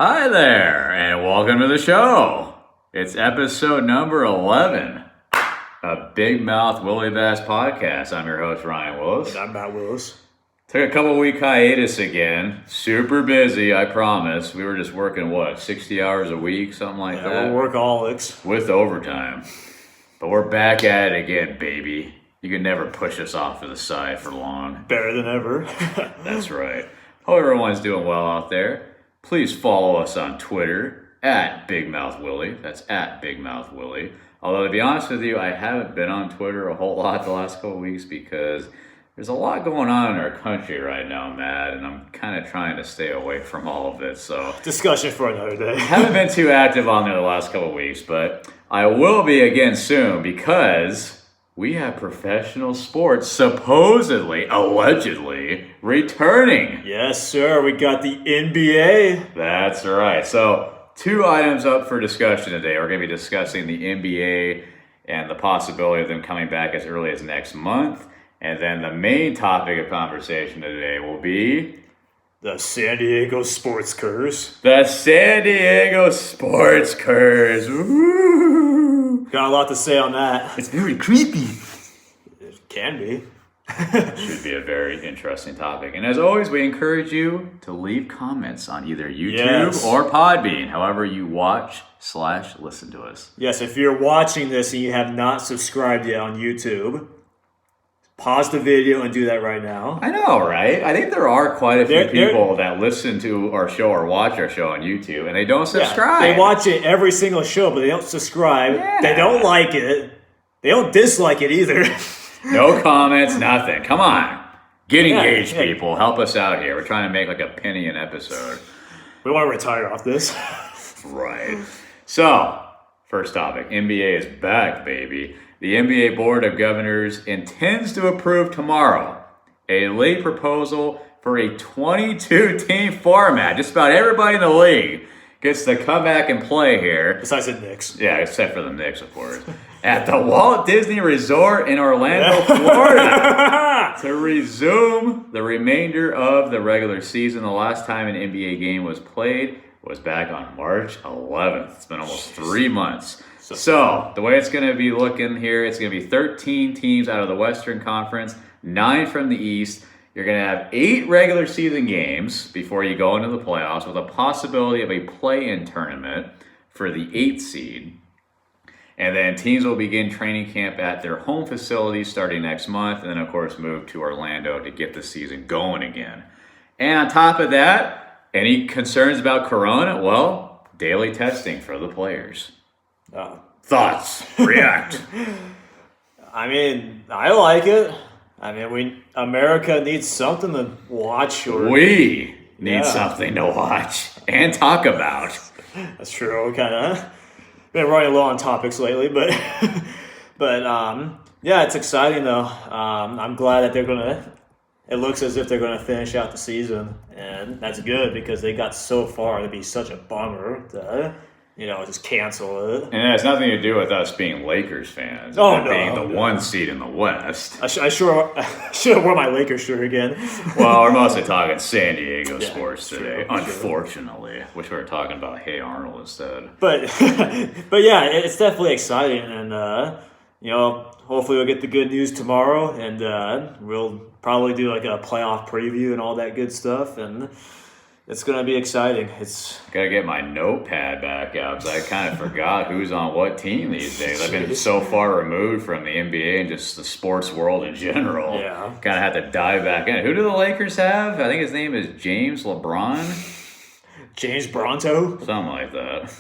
Hi there, and welcome to the show. It's episode number 11 of Big Mouth Willie Bass Podcast. I'm your host, Ryan Willis. And I'm Matt Willis. Took a couple week hiatus again. Super busy, I promise. We were just working, 60 hours a week, something like that? We're workaholics. With overtime. But we're back at it again, baby. You can never push us off to the side for long. Better than ever. That's right. Hope everyone's doing well out there. Please follow us on Twitter at Big Mouth Willie. That's at Big Mouth Willie. Although, to be honest with you, I haven't been on Twitter a whole lot the last couple of weeks because there's a lot going on in our country right now, Matt, and I'm kind of trying to stay away from all of it. So discussion for another day. Haven't been too active on there the last couple of weeks, but I will be again soon because we have professional sports supposedly, allegedly, returning. Yes, sir. We got the NBA. That's right. So, two items up for discussion today. We're going to be discussing the NBA and the possibility of them coming back as early as next month. And then the main topic of conversation today will be the San Diego sports curse. The San Diego sports curse. Woo! Got a lot to say on that. It's very creepy. It can be. Should be a very interesting topic. And as always, we encourage you to leave comments on either YouTube or Podbean, however you watch/listen to us. Yes, if you're watching this and you have not subscribed yet on YouTube, pause the video and do that right now. I know, right? I think there are quite a few people that listen to our show or watch our show on YouTube, and they don't subscribe. They watch it every single show, but they don't subscribe. Yeah. They don't like it. They don't dislike it either. No comments, nothing. Come on. Get engaged, people. Help us out here. We're trying to make like a penny an episode. We want to retire off this. Right. So, first topic. NBA is back, baby. The NBA Board of Governors intends to approve tomorrow a late proposal for a 22-team format. Just about everybody in the league gets to come back and play here. Besides the Knicks. Yeah, except for the Knicks, of course. At the Walt Disney Resort in Orlando, Florida, to resume the remainder of the regular season. The last time an NBA game was played was back on March 11th. It's been almost 3 months. So, the way it's going to be looking here, it's going to be 13 teams out of the Western Conference, 9 from the East. You're going to have 8 regular season games before you go into the playoffs with a possibility of a play-in tournament for the 8th seed. And then teams will begin training camp at their home facilities starting next month, and then, of course, move to Orlando to get the season going again. And on top of that, any concerns about Corona? Well, daily testing for the players. Thoughts? React. I mean, I like it. I mean, America needs something to watch. We need something to watch and talk about. That's true. Kind of been running low on topics lately, but yeah, it's exciting though. I'm glad that they're gonna. It looks as if they're gonna finish out the season, and that's good because they got so far. It'd be such a bummer to, just cancel it. And it has nothing to do with us being Lakers fans. Being the 1 seed in the West. I should have worn my Lakers shirt again. Well, we're mostly talking San Diego sports today, true. Unfortunately. Wish we were talking about Hey Arnold instead. But yeah, it's definitely exciting, and hopefully we'll get the good news tomorrow, and we'll probably do like a playoff preview and all that good stuff, and it's going to be exciting. Got to get my notepad back out because I kind of forgot who's on what team these days. I've been so far removed from the NBA and just the sports world in general. Yeah. Kind of had to dive back in. Who do the Lakers have? I think his name is James LeBron. James Bronto? Something like that.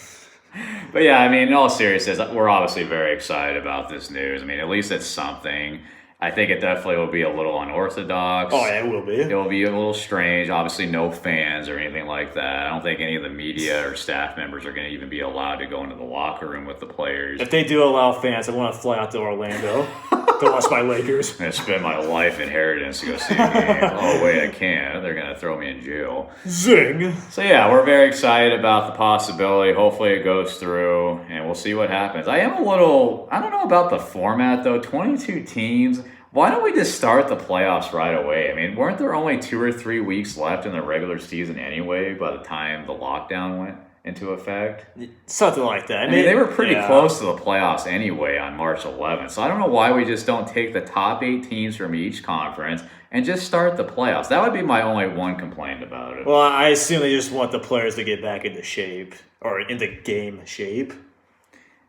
But yeah, I mean, in all seriousness, we're obviously very excited about this news. I mean, at least it's something. I think it definitely will be a little unorthodox. Oh, yeah, it will be. It will be a little strange. Obviously, no fans or anything like that. I don't think any of the media or staff members are going to even be allowed to go into the locker room with the players. If they do allow fans, I want to fly out to Orlando to watch my Lakers. I'm going to spend my life inheritance to go see a game. Oh, wait, I can't. They're going to throw me in jail. Zing! So, yeah, we're very excited about the possibility. Hopefully it goes through, and we'll see what happens. I don't know about the format, though. 22 teams. Why don't we just start the playoffs right away? I mean, weren't there only 2 or 3 weeks left in the regular season anyway by the time the lockdown went into effect? Something like that. I mean, they were pretty close to the playoffs anyway on March 11th. So I don't know why we just don't take the top 8 teams from each conference and just start the playoffs. That would be my only one complaint about it. Well, I assume they just want the players to get back into shape or into game shape.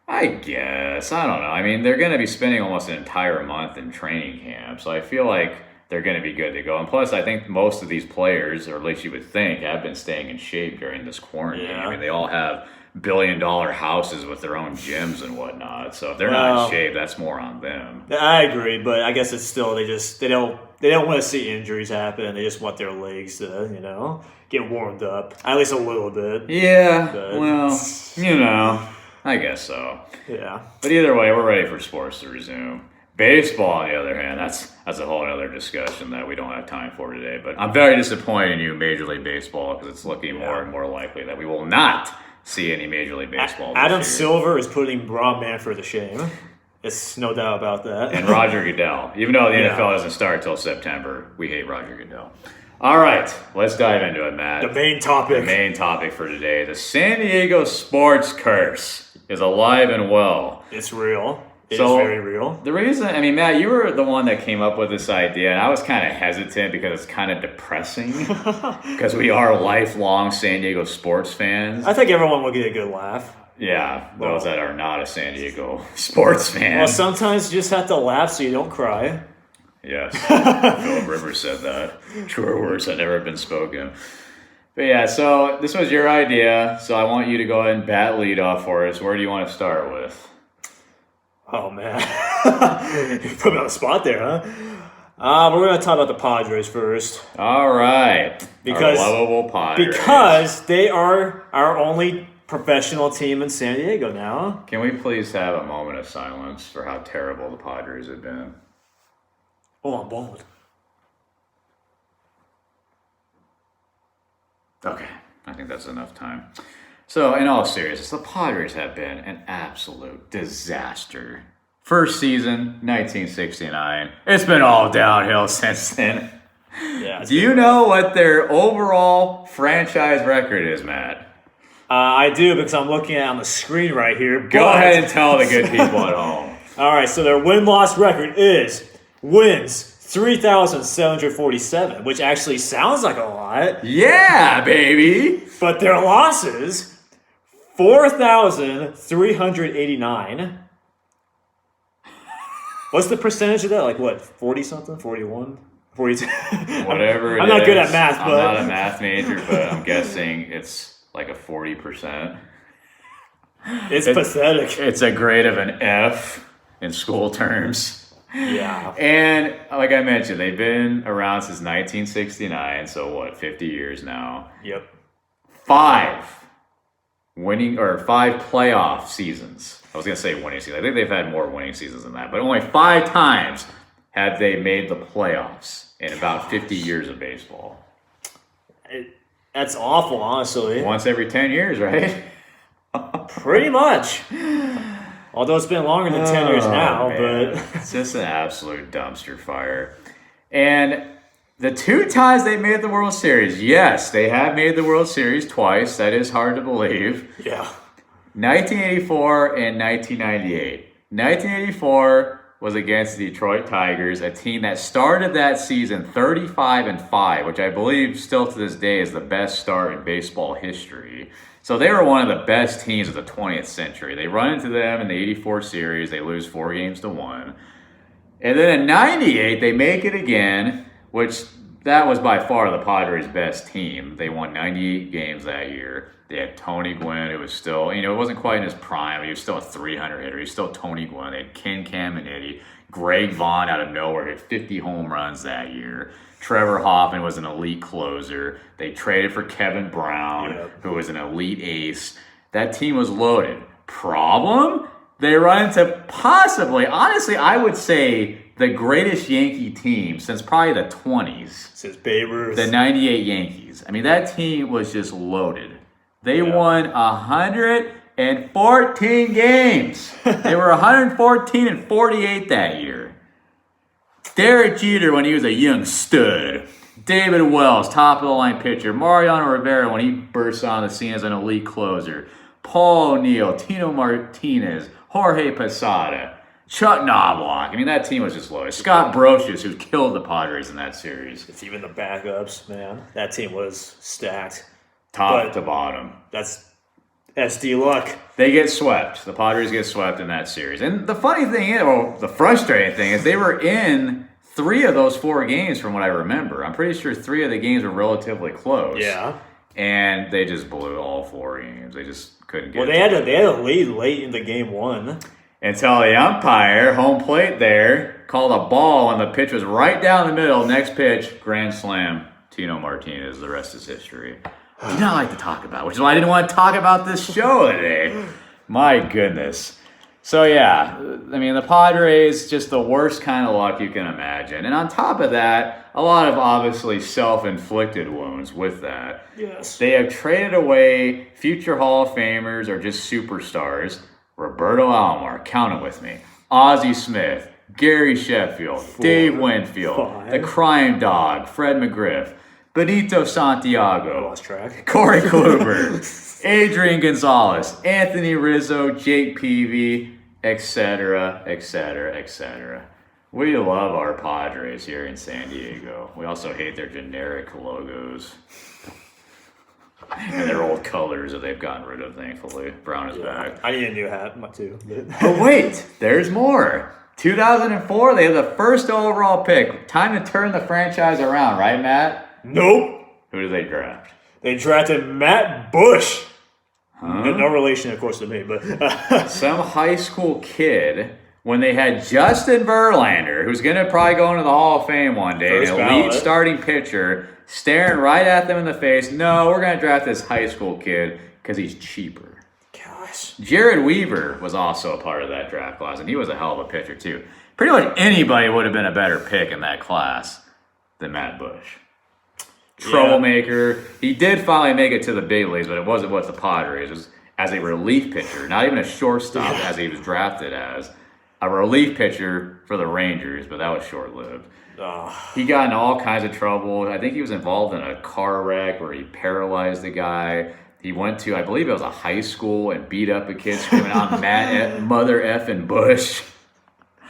I guess. I don't know. I mean, they're going to be spending almost an entire month in training camp, so I feel like they're going to be good to go. And plus, I think most of these players, or at least you would think, have been staying in shape during this quarantine. Yeah. I mean, they all have billion-dollar houses with their own gyms and whatnot. So if they're not in shape, that's more on them. I agree, but I guess it's still they don't want to see injuries happen. They just want their legs to get warmed up at least a little bit. Yeah. But, well, I guess so. Yeah. But either way, we're ready for sports to resume. Baseball, on the other hand, that's a whole other discussion that we don't have time for today. But I'm very disappointed in you, Major League Baseball, because it's looking more and more likely that we will not see any Major League Baseball Adam this year. Silver is putting Rob Manfred to shame. It's no doubt about that. And Roger Goodell. Even though the NFL doesn't start until September, we hate Roger Goodell. All right, let's dive into it, Matt. The main topic. The main topic for today. The San Diego sports curse is alive and well. It's real. It is very real. The reason, I mean, Matt, you were the one that came up with this idea, and I was kind of hesitant because it's kind of depressing because we are lifelong San Diego sports fans. I think everyone will get a good laugh. Yeah, those that are not a San Diego sports fan. Well, sometimes you just have to laugh so you don't cry. Yes, Philip Rivers said that. Truer words had never been spoken. But yeah, so this was your idea, so I want you to go ahead and bat lead off for us. Where do you want to start with? Oh, man. You put me on the spot there, huh? We're going to talk about the Padres first. All right. Because, our lovable Padres. Because they are our only professional team in San Diego now. Can we please have a moment of silence for how terrible the Padres have been? Oh, I'm bold. Okay, I think that's enough time. So, in all seriousness, the Padres have been an absolute disaster. First season, 1969. It's been all downhill since then. Yeah. Do you know what their overall franchise record is, Matt? I do, because I'm looking at it on the screen right here. Go ahead and tell the good people at home. All right, so their win-loss record is wins 3,747, which actually sounds like a lot. Yeah, baby. But their losses, 4,389. What's the percentage of that? Like what, 40-something? 41? 42? Whatever it is. I'm not good at math, but... I'm not a math major, but I'm guessing it's like a 40%. It's pathetic. It's a grade of an F in school terms. Yeah. And like I mentioned, they've been around since 1969, so what, 50 years now. Yep. 5 playoff seasons. I was going to say winning seasons. I think they've had more winning seasons than that, but only 5 times have they made the playoffs in about 50 years of baseball. That's awful, honestly. Once every 10 years, right? Pretty much. Although it's been longer than 10 years now, man. but... It's just an absolute dumpster fire. And the 2 times they made the World Series, yes, they have made the World Series twice. That is hard to believe. Yeah. 1984 and 1998. 1984 was against the Detroit Tigers, a team that started that season 35-5, which I believe still to this day is the best start in baseball history. So they were one of the best teams of the 20th century. They run into them in the 84 series. They lose 4-1. And then in 98, they make it again, which that was by far the Padres' best team. They won 98 games that year. They had Tony Gwynn, who was still, it wasn't quite in his prime, but he was still a 300 hitter. He was still Tony Gwynn. They had Ken Caminiti. Greg Vaughn out of nowhere hit 50 home runs that year. Trevor Hoffman was an elite closer. They traded for Kevin Brown, who was an elite ace. That team was loaded. Problem? They run into possibly, honestly, I would say the greatest Yankee team since probably the 20s. Since Babe Ruth. The 98 Yankees. I mean, that team was just loaded. They won 114 games. They were 114-48 that year. Derek Jeter when he was a young stud. David Wells, top-of-the-line pitcher. Mariano Rivera when he bursts on the scene as an elite closer. Paul O'Neill, Tino Martinez, Jorge Posada, Chuck Knobloch. I mean, that team was just loaded. Scott Brocious, who killed the Padres in that series. It's even the backups, man. That team was stacked. Top to bottom. That's SD luck. They get swept. The Padres get swept in that series. And the funny thing is, well, the frustrating thing is they were in 3 of those 4 games from what I remember. I'm pretty sure 3 of the games were relatively close. Yeah. And they just blew all 4 games. They just couldn't get Well, they had a lead late into game 1. Until the umpire, home plate there, called a ball and the pitch was right down the middle. Next pitch, grand slam, Tino Martinez. The rest is history. Do not like to talk about, which is why I didn't want to talk about this show today. My goodness. So yeah, I mean, the Padres, just the worst kind of luck you can imagine. And on top of that, a lot of obviously self-inflicted wounds with that. Yes. They have traded away future Hall of Famers or just superstars. Roberto Alomar, count it with me. Ozzie Smith, Gary Sheffield, Dave Winfield, the Crime Dog, Fred McGriff, Benito Santiago, Lost track. Corey Kluber, Adrian Gonzalez, Anthony Rizzo, Jake Peavy, etc., etc., etc. We love our Padres here in San Diego. We also hate their generic logos and their old colors that they've gotten rid of, thankfully. Brown is back. I need a new hat, too. But wait, there's more. 2004, they had the first overall pick. Time to turn the franchise around, right, Matt? Nope. Who did they draft? They drafted Matt Bush. Huh? No relation, of course, to me, but Some high school kid, when they had Justin Verlander, who's going to probably go into the Hall of Fame one day, First an ballot. elite starting pitcher, staring right at them in the face. No, we're going to draft this high school kid because he's cheaper. gosh. Jared Weaver was also a part of that draft class, and he was a hell of a pitcher, too. Pretty much anybody would have been a better pick in that class than Matt Bush. Troublemaker. He did finally make it to the big leagues, but it wasn't what the Padres. It was as a relief pitcher, not even a shortstop as he was drafted as. A relief pitcher for the Rangers, but that was short-lived. He got in all kinds of trouble. I think he was involved in a car wreck where he paralyzed the guy. He went to, I believe it was a high school, and beat up a kid screaming out, Mother effing Bush.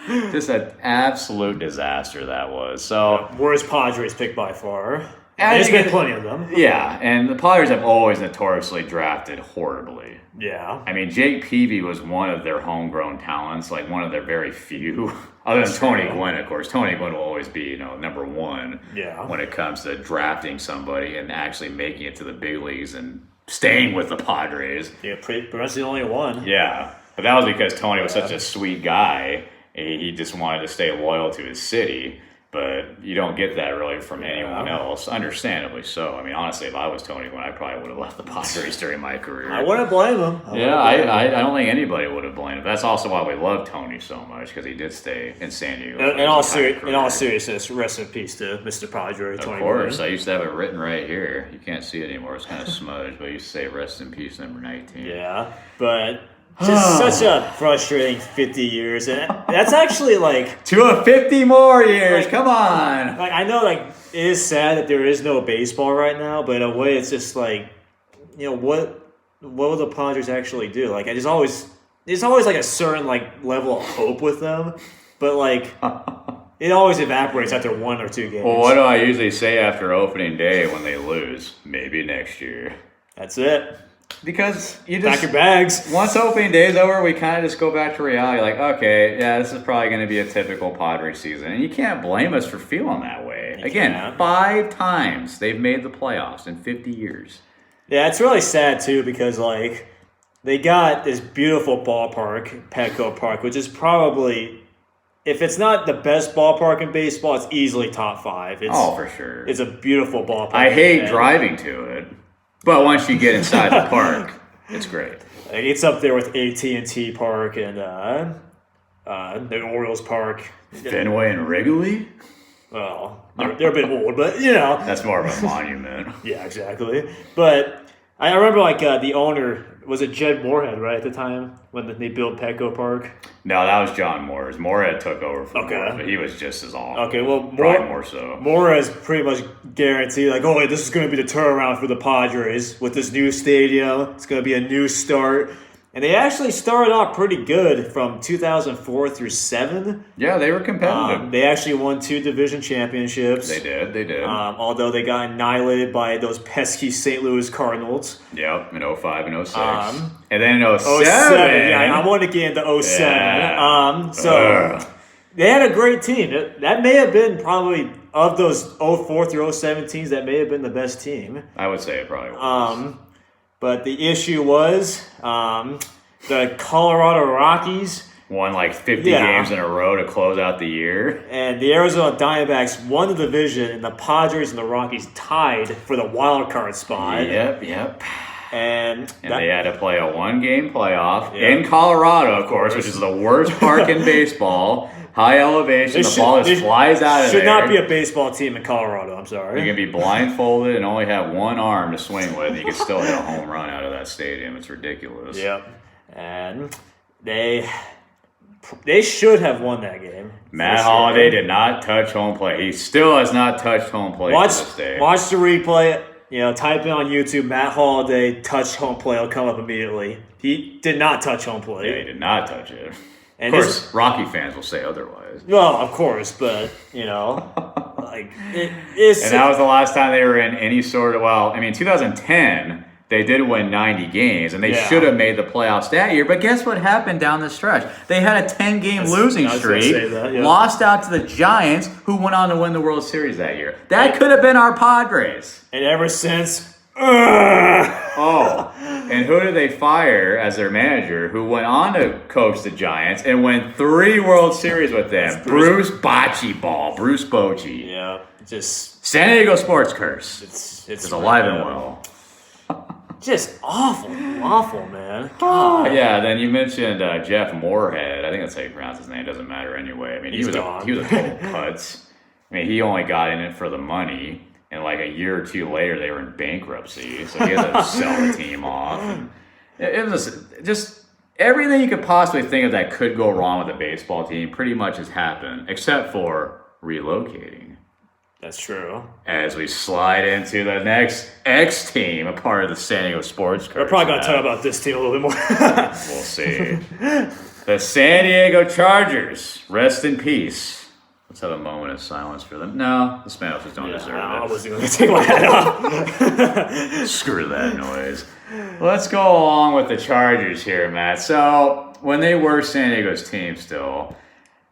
Just an absolute disaster that was. So Worst Padres pick by far. I There's think been plenty of them. Yeah, and the Padres have always notoriously drafted horribly. Yeah. I mean, Jake Peavy was one of their homegrown talents, like one of their very few. Other than Tony Gwynn, of course. Tony Gwynn will always be, number one when it comes to drafting somebody and actually making it to the big leagues and staying with the Padres. Yeah, pretty much the only one. Yeah, but that was because Tony was such a sweet guy. He just wanted to stay loyal to his city. But you don't get that really from anyone else, understandably so. I mean, honestly, if I was Tony Gwynn, I probably would have left the Padres during my career. I wouldn't blame him. I don't think anybody would have blamed him. That's also why we love Tony so much, because he did stay in San Diego. In all seriousness, rest in peace to Mr. Padre, Tony Of course. Gwynn. I used to have it written right here. You can't see it anymore. It's kind of smudged, but I used to say rest in peace, number 19. Yeah, but just such a frustrating 50 years. And that's actually like... To a 50 more years, come on! Like, I know, it is sad that there is no baseball right now, but in a way, it's just like, what will the Padres actually do? Like, there's always like a certain level of hope with them, but it always evaporates after 1 or 2 games. Well, what do I usually say after opening day when they lose? Maybe next year. That's it. Because you just... Pack your bags. Once opening day's over, we kind of just go back to reality. Like, okay, yeah, this is probably going to be a typical Padres season. And you can't blame us for feeling that way. Again, 5 times they've made the playoffs in 50 years. Yeah, it's really sad, too, because, they got this beautiful ballpark, Petco Park, which is probably, if it's not the best ballpark in baseball, it's easily top 5. For sure. It's a beautiful ballpark. I hate driving to it. But once you get inside the park, it's great. It's up there with AT&T Park and the Orioles Park. Fenway and Wrigley? Well, they're a bit old, but That's more of a monument. Yeah, exactly. But I remember the owner Was it Jed Moorhead, right, at the time when they built Petco Park? No, that was John Moores. Moorhead took over from Okay. Moores, but he was just as awful. Okay, well, probably more so. Moorhead's pretty much guaranteed, like, oh, this is going to be the turnaround for the Padres with this new stadium. It's going to be a new start. And they actually started off pretty good from 2004 through 7. Yeah, they were competitive. They actually won 2 division championships. They did. Although they got annihilated by those pesky St. Louis Cardinals. Yep, in 05 and 06. And then in 07. Yeah, I want to get into 07. Yeah. They had a great team. That may have been probably, of those 04 through 07 teams, that may have been the best team. I would say it probably was. But the issue was the Colorado Rockies won like 50 games in a row to close out the year. And the Arizona Diamondbacks won the division, and the Padres and the Rockies tied for the wild card spot. Yep. And they had to play a 1-game playoff in Colorado, of course, which is the worst park in baseball. High elevation, the ball just flies out of there. Should not be a baseball team in Colorado, I'm sorry. You can be blindfolded and only have one arm to swing with. You can still hit a home run out of that stadium. It's ridiculous. Yep. And they should have won that game. Matt Holliday did not touch home plate. He still has not touched home plate to this day. Watch the replay. Type in on YouTube, Matt Holliday touched home plate. It'll come up immediately. He did not touch home plate. Yeah, he did not touch it. And of course, Rocky fans will say otherwise. Well, of course, but, like, it's... And that was the last time they were in any sort of, 2010, they did win 90 games, and they should have made the playoffs that year. But guess what happened down the stretch? They had a 10-game losing streak, lost out to the Giants, who went on to win the World Series that year. That could have been our Padres. And ever since... And who did they fire as their manager, who went on to coach the Giants and win 3 World Series with them? Bruce Bochy. Yeah, just... San Diego sports curse. It's alive and well. Just awful, man. God. Yeah, then you mentioned Jeff Moorhead. I think that's how you pronounce his name. It doesn't matter anyway. I mean, he was a total putz. I mean, he only got in it for the money. And like a year or 2 later, they were in bankruptcy, so he had to sell the team off. And it was just everything you could possibly think of that could go wrong with a baseball team pretty much has happened, except for relocating. That's true. As we slide into the next X team, a part of the San Diego sports curse. We're probably going to talk about this team a little bit more. We'll see. The San Diego Chargers, rest in peace. Let's have a moment of silence for them. No, the Spaniards don't deserve it. I wasn't going to take my hat off. Screw that noise. Let's go along with the Chargers here, Matt. So, when they were San Diego's team still,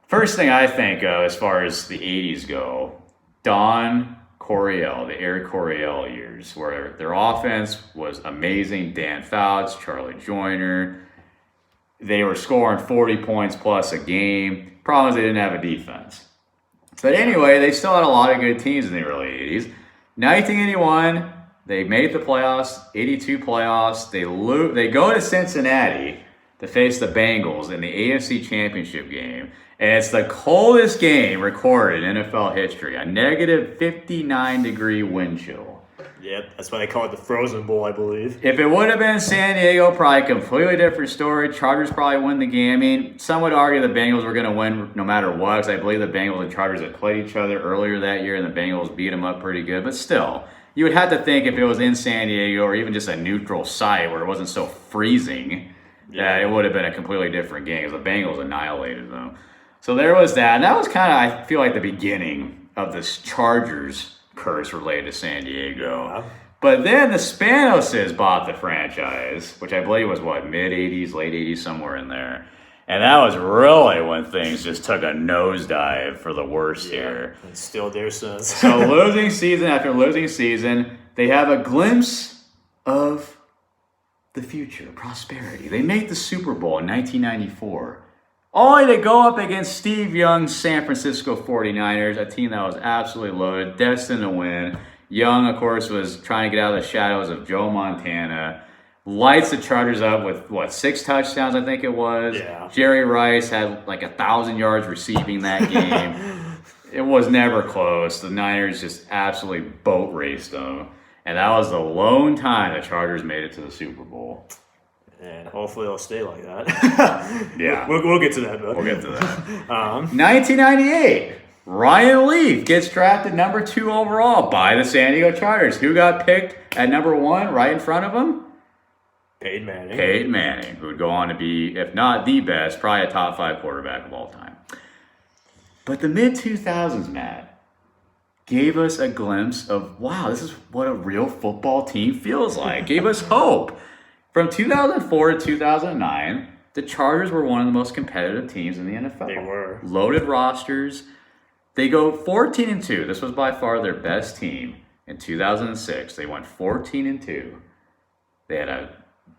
first thing I think of as far as the 80s go, Don Coryell, the Eric Coryell years, where their offense was amazing. Dan Fouts, Charlie Joyner. They were scoring 40 points plus a game. Problem is they didn't have a defense. But anyway, they still had a lot of good teams in the early 80s. 1981, they made the playoffs, 82 playoffs. They go to Cincinnati to face the Bengals in the AFC Championship game. And it's the coldest game recorded in NFL history, a negative 59-degree wind chill. Yep, that's why they call it the Frozen Bowl, I believe. If it would have been San Diego, probably a completely different story. Chargers probably win the game. I mean, some would argue the Bengals were going to win no matter what, because I believe the Bengals and Chargers had played each other earlier that year, and the Bengals beat them up pretty good. But still, you would have to think if it was in San Diego or even just a neutral site where it wasn't so freezing, that it would have been a completely different game, because the Bengals annihilated them. So there was that. And that was kind of, I feel like, the beginning of this Chargers curse related to San Diego. Yeah. But then the Spanoses bought the franchise, which I believe was, mid-'80s, late 80s, somewhere in there. And that was really when things just took a nosedive for the worst here. And still there since. So losing season after losing season, they have a glimpse of the future, prosperity. They make the Super Bowl in 1994. Only to go up against Steve Young's San Francisco 49ers, a team that was absolutely loaded, destined to win. Young, of course, was trying to get out of the shadows of Joe Montana. Lights the Chargers up with, 6 touchdowns, I think it was. Yeah. Jerry Rice had 1,000 yards receiving that game. It was never close. The Niners just absolutely boat raced them. And that was the lone time the Chargers made it to the Super Bowl. And hopefully it'll stay like that. Yeah. We'll get to that, though. We'll get to that. 1998. Ryan Leaf gets drafted number 2 overall by the San Diego Chargers. Who got picked at number 1 right in front of him? Peyton Manning. Peyton Manning, who would go on to be, if not the best, probably a top 5 quarterback of all time. But the mid-2000s, Matt, gave us a glimpse of, wow, this is what a real football team feels like. Gave us hope. From 2004 to 2009, the Chargers were one of the most competitive teams in the NFL. They were. Loaded rosters. They go 14-2. This was by far their best team. In 2006, they went 14-2. They had a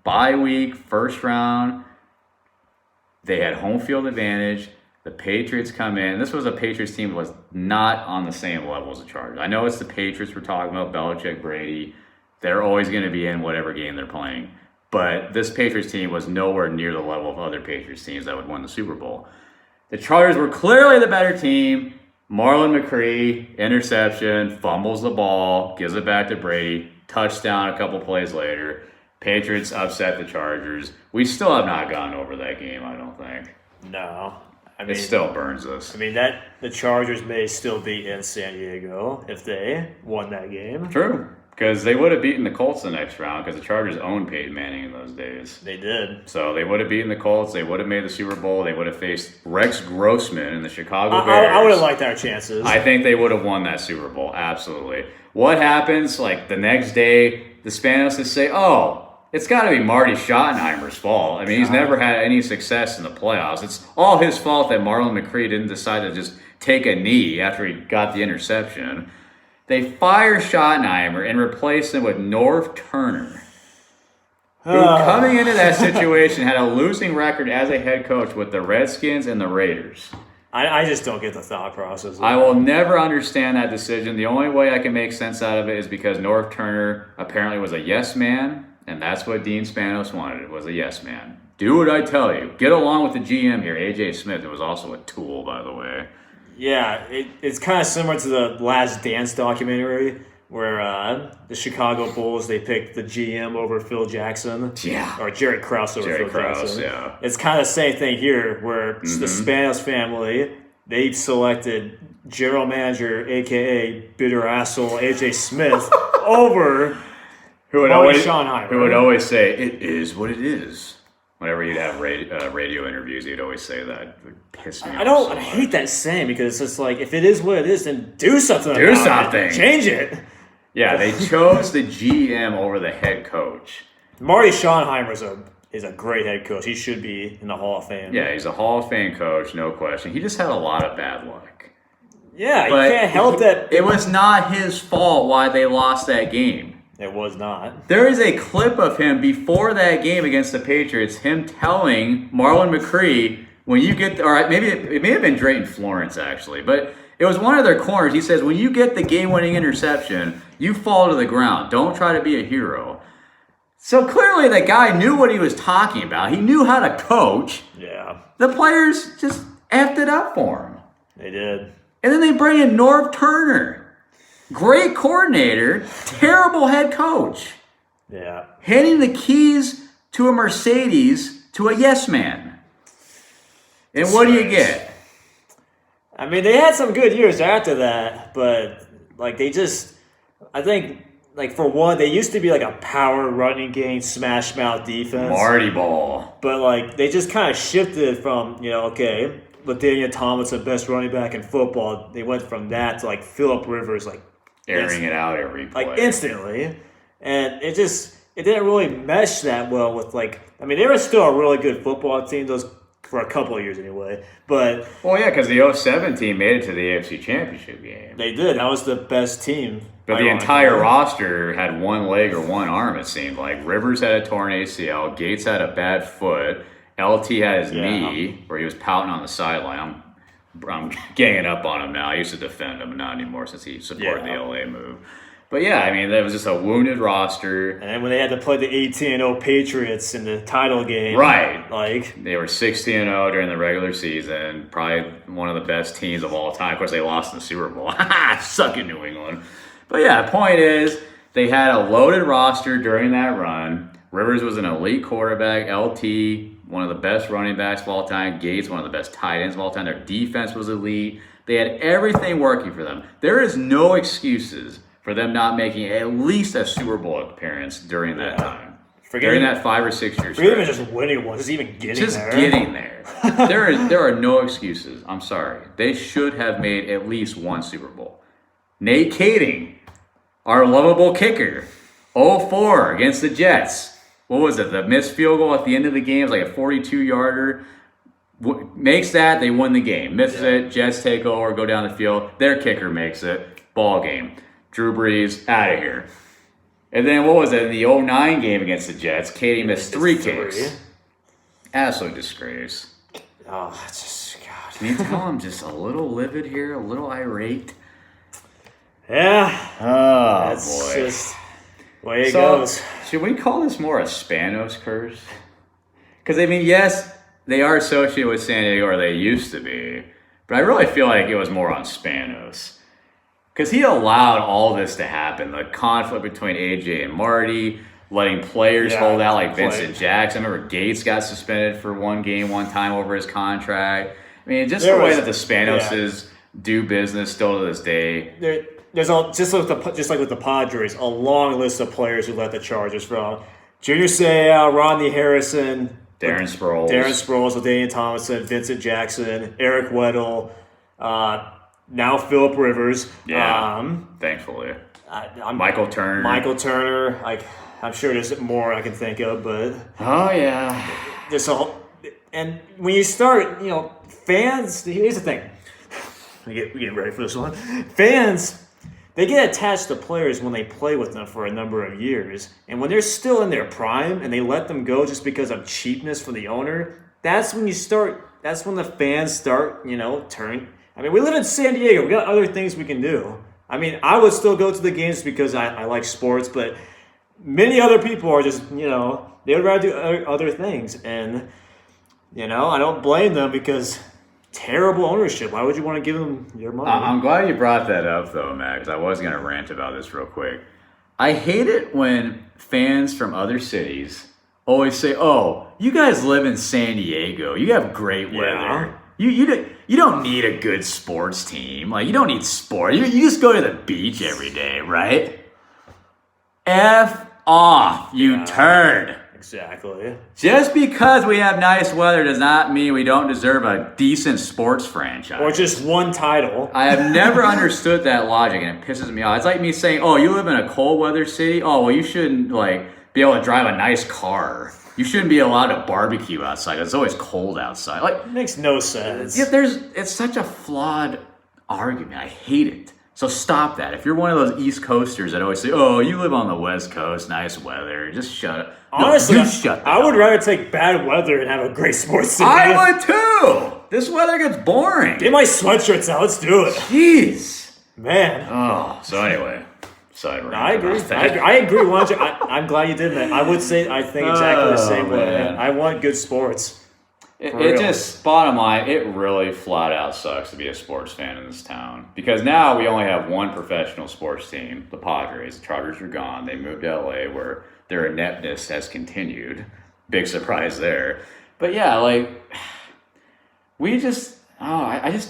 bye week, first round. They had home field advantage. The Patriots come in. This was a Patriots team that was not on the same level as the Chargers. I know it's the Patriots we're talking about, Belichick, Brady. They're always going to be in whatever game they're playing. But this Patriots team was nowhere near the level of other Patriots teams that would win the Super Bowl. The Chargers were clearly the better team. Marlon McCree, interception, fumbles the ball, gives it back to Brady, touchdown a couple plays later. Patriots upset the Chargers. We still have not gotten over that game, I don't think. No. It still burns us. I mean, the Chargers may still be in San Diego if they won that game. True. Because they would have beaten the Colts the next round because the Chargers owned Peyton Manning in those days. They did. So they would have beaten the Colts. They would have made the Super Bowl. They would have faced Rex Grossman in the Chicago Bears. I would have liked our chances. I think they would have won that Super Bowl. Absolutely. What happens, like, the next day, the Spanos say, oh, it's got to be Marty Schottenheimer's fault. I mean, he's never had any success in the playoffs. It's all his fault that Marlon McCree didn't decide to just take a knee after he got the interception. They fire Schottenheimer and replace him with Norv Turner, who coming into that situation had a losing record as a head coach with the Redskins and the Raiders. I just don't get the thought process. I will never understand that decision. The only way I can make sense out of it is because Norv Turner apparently was a yes man, and that's what Dean Spanos wanted, was a yes man. Do what I tell you. Get along with the GM here, A.J. Smith, who was also a tool, by the way. Yeah, it's kind of similar to the Last Dance documentary where the Chicago Bulls, they picked the GM over Phil Jackson. Yeah. Or Jerry Krause over Phil Jackson. Yeah. It's kind of the same thing here where the Spanos family, they selected general manager, a.k.a. bitter asshole A.J. Smith, over who would Schottenheimer. always say, it is what it is. Whenever you'd have radio interviews, he'd always say that. It would piss me off. I hate that saying because it's just like, if it is what it is, then do something about it. Change it. Yeah, they chose the GM over the head coach. Marty Schottenheimer is a great head coach. He should be in the Hall of Fame. Yeah, he's a Hall of Fame coach, no question. He just had a lot of bad luck. Yeah, you can't help that. It was not his fault why they lost that game. It was not. There is a clip of him before that game against the Patriots, him telling Marlon McCree, when you get, all right, maybe it may have been Drayton Florence actually, but it was one of their corners. He says, when you get the game-winning interception, you fall to the ground. Don't try to be a hero. So clearly the guy knew what he was talking about. He knew how to coach. Yeah. The players just effed it up for him. They did. And then they bring in Norv Turner. Great coordinator, terrible head coach. Yeah. Handing the keys to a Mercedes to a yes man. And what do you get? I mean, they had some good years after that, but like I think, like, for one, they used to be like a power running game, smash mouth defense. Marty ball. But like they just kind of shifted from, okay, LaDainian Tomlinson, best running back in football. They went from that to like Phillip Rivers, like airing it out every play. Like instantly. And it didn't really mesh that well with they were still a really good football team, those for a couple of years anyway. But well, yeah, because the 07 team made it to the AFC Championship game. They did. That was the best team. But the entire roster had one leg or one arm, it seemed like. Rivers had a torn ACL. Gates had a bad foot. LT had his knee, where he was pouting on the sideline. I'm ganging up on him now. I used to defend him, but not anymore since he supported the LA move. But yeah, I mean, that was just a wounded roster. And then when they had to play the 18-0 Patriots in the title game. Right. They were 16-0 during the regular season. Probably one of the best teams of all time. Of course, they lost in the Super Bowl. Suck it, New England. But yeah, the point is, they had a loaded roster during that run. Rivers was an elite quarterback. LT, one of the best running backs of all time. Gates, one of the best tight ends of all time. Their defense was elite. They had everything working for them. There is no excuses for them not making at least a Super Bowl appearance during that time. During that 5 or 6 years. Forget even just winning one, just even getting there. Just getting there. There are no excuses. I'm sorry. They should have made at least one Super Bowl. Nate Kading, our lovable kicker, 0-4 against the Jets. What was it? The missed field goal at the end of the game was like a 42-yarder. Makes that, they win the game. Misses it, Jets take over, go down the field. Their kicker makes it. Ball game. Drew Brees, out of here. And then what was it? In the 2009 game against the Jets, Katie missed 3 kicks. Absolute disgrace. Oh, that's just, God. Can you tell I'm just a little livid here, a little irate? Yeah. Oh, that's boy. Just the way it goes. Should we call this more a Spanos curse? Because, I mean, yes, they are associated with San Diego, or they used to be. But I really feel like it was more on Spanos. Because he allowed all this to happen. The conflict between AJ and Marty, letting players hold out like Vincent Jackson. I remember Gates got suspended for 1 game one time over his contract. I mean, just the way that the Spanoses do business still to this day. There's just like with the Padres, a long list of players who let the Chargers from Junior Seau, Rodney Harrison, Darren Sproles, LaDainian Tomlinson, Vincent Jackson, Eric Weddle, now Phillip Rivers. Yeah, thankfully. Michael Turner. I'm sure there's more I can think of, but oh yeah, there's and when you start, fans. Here's the thing. We get ready for this one. Fans, they get attached to players when they play with them for a number of years. And when they're still in their prime and they let them go just because of cheapness from the owner, that's when the fans start, turning. I mean, we live in San Diego. We got other things we can do. I mean, I would still go to the games because I like sports, but many other people are just, they would rather do other things. And, I don't blame them because terrible ownership. Why would you want to give them your money? I'm glad you brought that up, though, Matt, because I was going to rant about this real quick. I hate it when fans from other cities always say, "Oh, you guys live in San Diego. You have great weather. You don't need a good sports team. Like, you don't need sport. You just go to the beach every day, right?" F off, you turd. Exactly. Just because we have nice weather does not mean we don't deserve a decent sports franchise. Or just one title. I have never understood that logic, and it pisses me off. It's like me saying, "Oh, you live in a cold weather city? Oh, well, you shouldn't be able to drive a nice car. You shouldn't be allowed to barbecue outside. It's always cold outside." It makes no sense. Yeah, it's such a flawed argument. I hate it. So stop that. If you're one of those East Coasters that always say, "Oh, you live on the West Coast, nice weather," just shut up. Honestly, shut I would rather take bad weather and have a great sports team. I would too. This weather gets boring. Get my sweatshirts out. Let's do it. Jeez. Man. Oh, so anyway. Sorry, I agree. I agree. I'm glad you did that. I would say I think exactly the same way. I want good sports. It just, bottom line, it really flat out sucks to be a sports fan in this town. Because now we only have one professional sports team, the Padres. The Chargers are gone. They moved to LA where their ineptness has continued. Big surprise there. But yeah, I just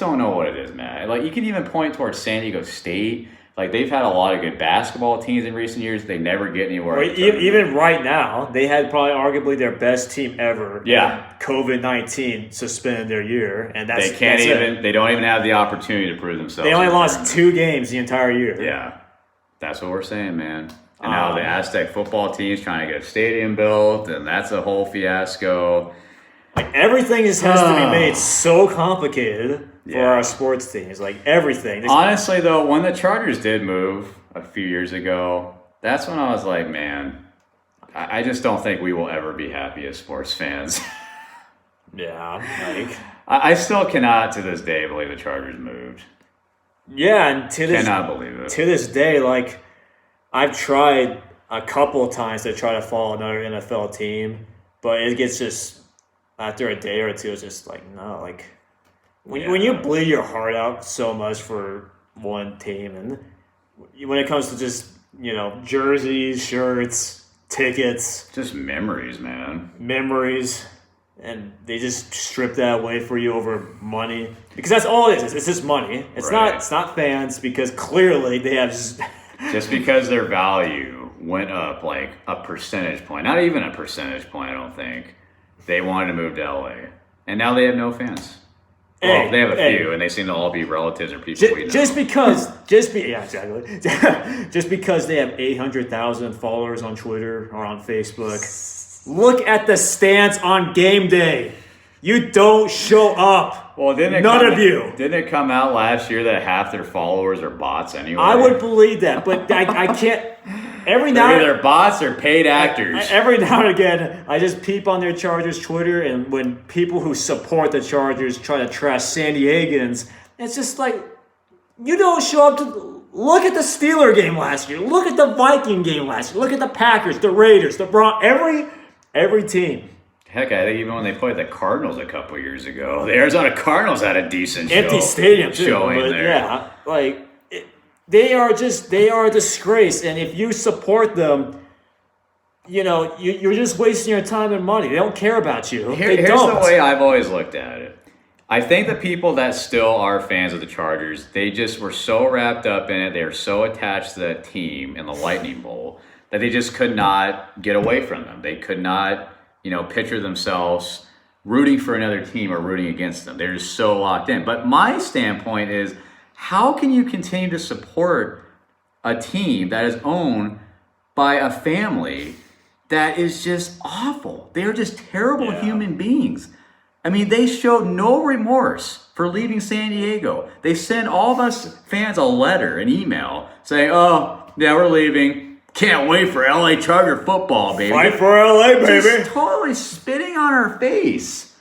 don't know what it is, man. You can even point towards San Diego State. They've had a lot of good basketball teams in recent years. They never get anywhere. Well, even right now, they had probably arguably their best team ever. Yeah. COVID-19 suspended their year, and they don't even have the opportunity to prove themselves. They only lost 2 games the entire year. Yeah. That's what we're saying, man. And now the Aztec football team's trying to get a stadium built, and that's a whole fiasco. Everything just has to be made so complicated for our sports teams. Everything. Honestly, though, when the Chargers did move a few years ago, that's when I was like, man, I just don't think we will ever be happy as sports fans. Yeah. I still cannot, to this day, believe the Chargers moved. Yeah, and cannot believe it. To this day, I've tried a couple of times to try to follow another NFL team, but it gets just, after a day or two, it's just no. When you bleed your heart out so much for one team, and when it comes to just, jerseys, shirts, tickets, Just memories, man. memories, and they just strip that away for you over money because that's all it is. It's just money. It's Right. not fans because clearly they have Just because their value went up like a percentage point, not even a percentage point, I don't think, they wanted to move to LA. And now they have no fans. Well, they have a few, and they seem to all be relatives or people we know. Just because they have 800,000 followers on Twitter or on Facebook. Look at the stance on game day. You don't show up. Well, None of you. Didn't it come out last year that half their followers are bots anyway? I would believe that, but I can't. Every They're now either bots or paid actors. every now and again, I just peep on their Chargers Twitter, and when people who support the Chargers try to trash San Diegans, it's just like, you don't show up to. Look at the Steeler game last year. Look at the Viking game last year. Look at the Packers, the Raiders, the Broncos. Every team. Heck, I think even when they played the Cardinals a couple years ago, the Arizona Cardinals had a decent Empty stadium too. showing But there. yeah, like they are a disgrace, and if you support them, you're just wasting your time and money. They don't care about you. Here's the way I've always looked at it. I think the people that still are fans of the Chargers, they just were so wrapped up in it. They were so attached to that team in the Lightning Bowl that they just could not get away from them. They could not, picture themselves rooting for another team or rooting against them. They're just so locked in. But my standpoint is, how can you continue to support a team that is owned by a family that is just awful? They're just terrible human beings. I mean, they showed no remorse for leaving San Diego. They sent all of us fans a letter, an email, saying, oh, yeah, we're leaving. Can't wait for LA Charger football, baby. Fight for LA, baby. Just totally spitting on our face.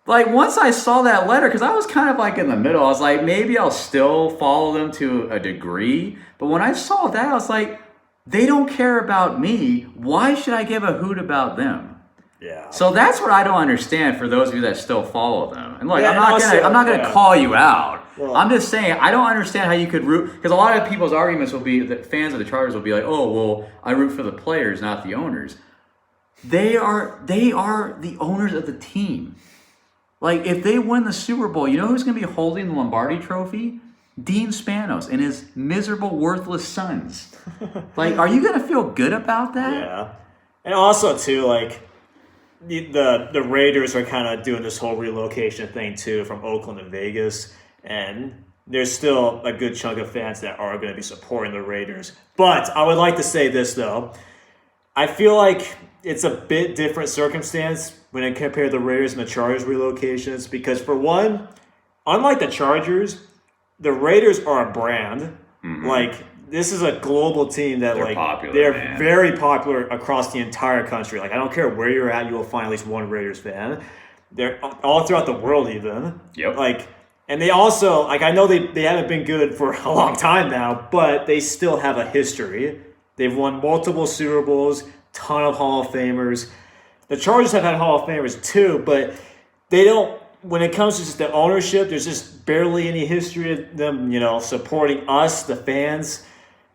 Like, once I saw that letter, because I was kind of like in the middle, I was like, maybe I'll still follow them to a degree. But when I saw that, I was like, they don't care about me. Why should I give a hoot about them? Yeah. So that's what I don't understand for those of you that still follow them. And look, Yeah, I'm not gonna call you out. Well, I'm just saying I don't understand how you could root, because a lot of people's arguments will be that fans of the Chargers will be like, oh well, I root for the players, not the owners. They are the owners of the team. Like, if they win the Super Bowl, you know who's gonna be holding the Lombardi Trophy? Dean Spanos and his miserable, worthless sons. Like, are you gonna feel good about that? Yeah. And also too, like, the Raiders are kind of doing this whole relocation thing too from Oakland to Vegas, and there's still a good chunk of fans that are going to be supporting the Raiders. But I would like to say this though, I feel like it's a bit different circumstance when I compare the Raiders and the Chargers relocations, because for one, unlike the Chargers, the Raiders are a brand. Mm-hmm. Like, this is a global team that They're popular, they're man. very popular across the entire country. Like, I don't care where you're at, you will find at least one Raiders fan. They're all throughout the world even. Yep. Like, and they also, like, I know they haven't been good for a long time now, but they still have a history. They've won multiple Super Bowls, ton of Hall of Famers. The Chargers have had Hall of Famers too, but they don't, when it comes to just the ownership, there's just barely any history of them, supporting us, the fans.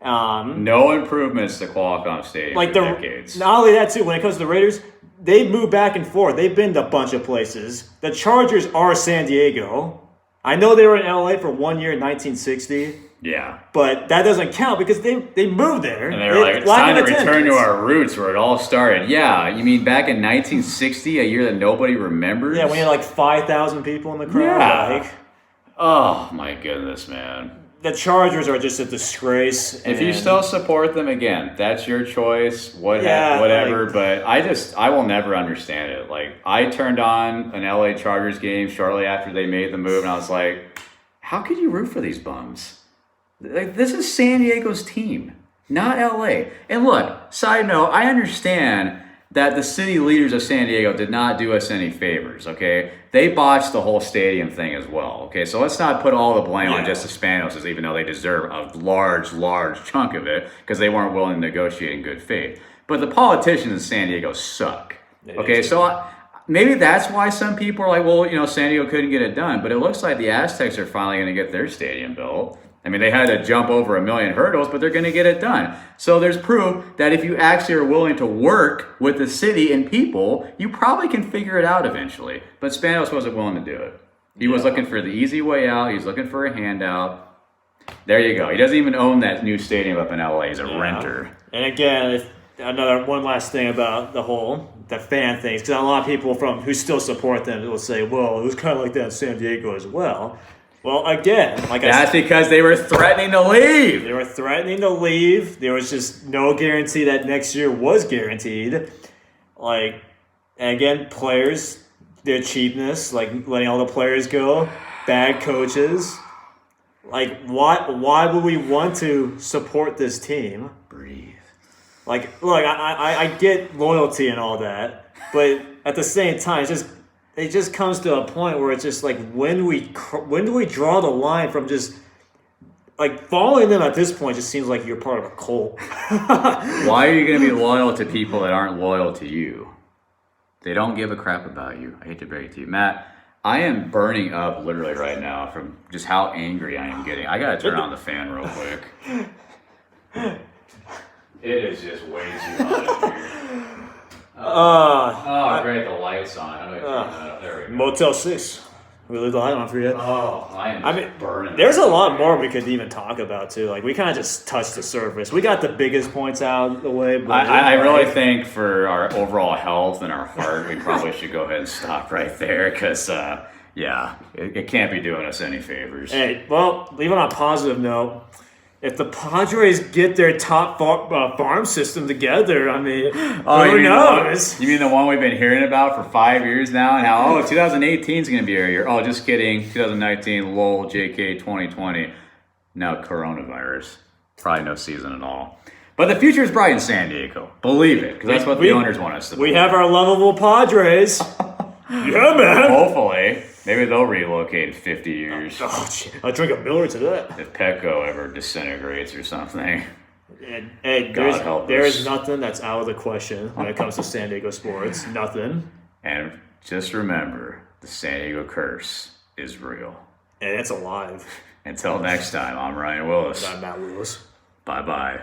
No improvements to Qualcomm Stadium Like for decades. not only that too, when it comes to the Raiders, they've moved back and forth. They've been to a bunch of places. The Chargers are San Diego. I know they were in LA for 1 year in 1960. Yeah. But that doesn't count because they moved there. And they were like, it's time to return to our roots where it all started. Yeah, you mean back in 1960, a year that nobody remembers? Yeah, when you had like 5,000 people in the crowd. Yeah. Like, oh, my goodness, man. the Chargers are just a disgrace. If you still support them, again, that's your choice, whatever. But I will never understand it. Like, I turned on an LA Chargers game shortly after they made the move, and I was like, how could you root for these bums? Like, this is San Diego's team, not LA. And look, side note, I understand that the city leaders of San Diego did not do us any favors, okay? They botched the whole stadium thing as well, okay? So let's not put all the blame on just the Spanos, even though they deserve a large, large chunk of it because they weren't willing to negotiate in good faith. But the politicians in San Diego suck, okay? So maybe that's why some people are like, well, San Diego couldn't get it done. But it looks like the Aztecs are finally going to get their stadium built. I mean, they had to jump over 1 million hurdles, but they're going to get it done. So there's proof that if you actually are willing to work with the city and people, you probably can figure it out eventually. But Spanos wasn't willing to do it. He was looking for the easy way out. He was looking for a handout. There you go. He doesn't even own that new stadium up in LA. He's a renter. And again, one last thing about the fan things, because a lot of people who still support them will say, well, it was kind of like that in San Diego as well. Well, again, that's because they were threatening to leave. They were threatening to leave. There was just no guarantee that next year was guaranteed. And again, players, their cheapness, letting all the players go, bad coaches. Why would we want to support this team? Breathe. Look, I get loyalty and all that, but at the same time, it just comes to a point where it's just when do we draw the line from just following them at this point? Just seems like you're part of a cult. Why are you going to be loyal to people that aren't loyal to you? They don't give a crap about you. I hate to break it to you, Matt. I am burning up literally right now from just how angry I am getting. I gotta turn on the fan real quick. It is just way too hot in here. Great, the light's on. How do I turn that up? There we go. Motel 6. We leave the light on for you. Oh, I mean, burning. There's a lot more we could even talk about too. We kind of just touched the surface. We got the biggest points out of the way. But I really think for our overall health and our heart, we probably should go ahead and stop right there because, it can't be doing us any favors. Hey, well, leave it on a positive note. If the Padres get their top farm system together, I mean, who knows? You mean the one we've been hearing about for 5 years now, and how 2018 is going to be our year? Oh, just kidding. 2019, lol, JK, 2020. Now coronavirus. Probably no season at all. But the future is bright in San Diego. Believe it, because that's what the owners want us to believe. We have our lovable Padres. Yeah, man. Hopefully. Maybe they'll relocate in 50 years. I'll drink a Miller to that. If Petco ever disintegrates or something. And there is nothing that's out of the question when it comes to San Diego sports. Nothing. And just remember, the San Diego curse is real. And it's alive. Until next time, I'm Ryan Willis. And I'm Matt Willis. Bye-bye.